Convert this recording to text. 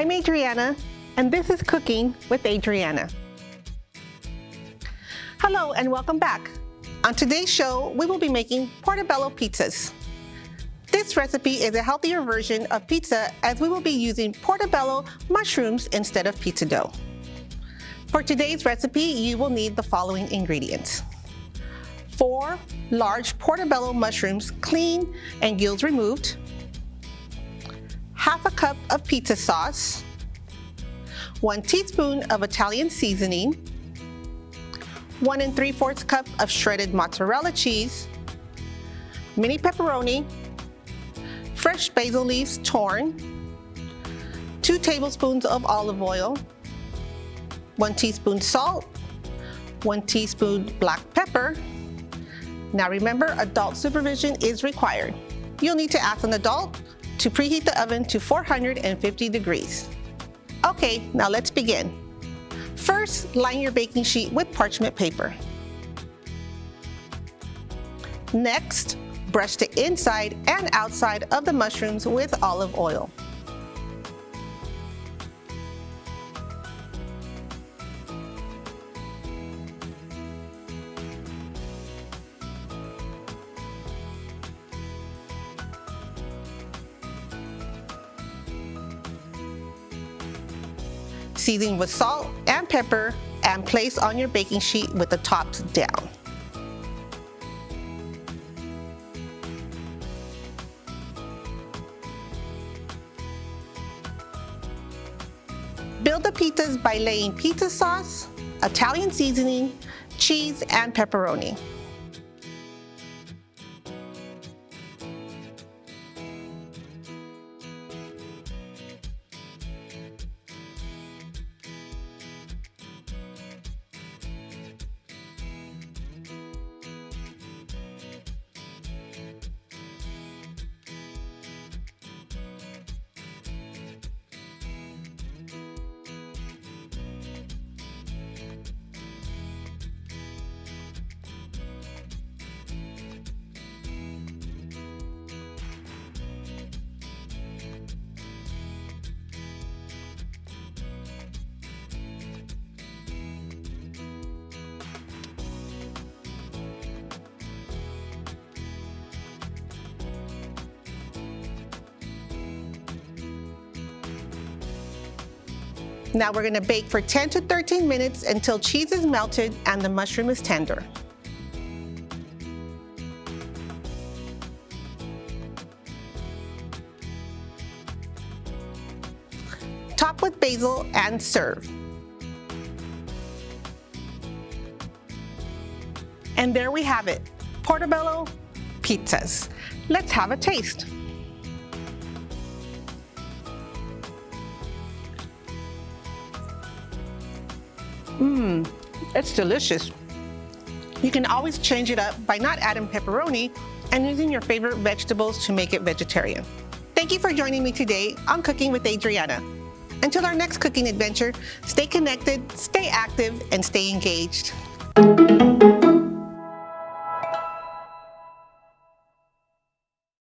I'm Adriana, and this is Cooking with Adriana. Hello and welcome back. On today's show, we will be making Portobello pizzas. This recipe is a healthier version of pizza as we will be using portobello mushrooms instead of pizza dough. For today's recipe, you will need the following ingredients. 4 large portobello mushrooms, clean and gills removed. Half a cup of pizza sauce. 1 teaspoon of Italian seasoning. 1 3/4 cup of shredded mozzarella cheese. Mini pepperoni. Fresh basil leaves torn. 2 tablespoons of olive oil. 1 teaspoon salt. 1 teaspoon black pepper. Now remember, adult supervision is required. You'll need to ask an adult to preheat the oven to 450 degrees. Okay, now let's begin. First, line your baking sheet with parchment paper. Next, brush the inside and outside of the mushrooms with olive oil. Season with salt and pepper and place on your baking sheet with the tops down. Build the pizzas by laying pizza sauce, Italian seasoning, cheese, and pepperoni. Now we're going to bake for 10 to 13 minutes until cheese is melted and the mushroom is tender. Top with basil and serve. And there we have it, Portobello pizzas. Let's have a taste. It's delicious. You can always change it up by not adding pepperoni and using your favorite vegetables to make it vegetarian. Thank you for joining me today on Cooking with Adriana. Until our next cooking adventure, stay connected, stay active, and stay engaged.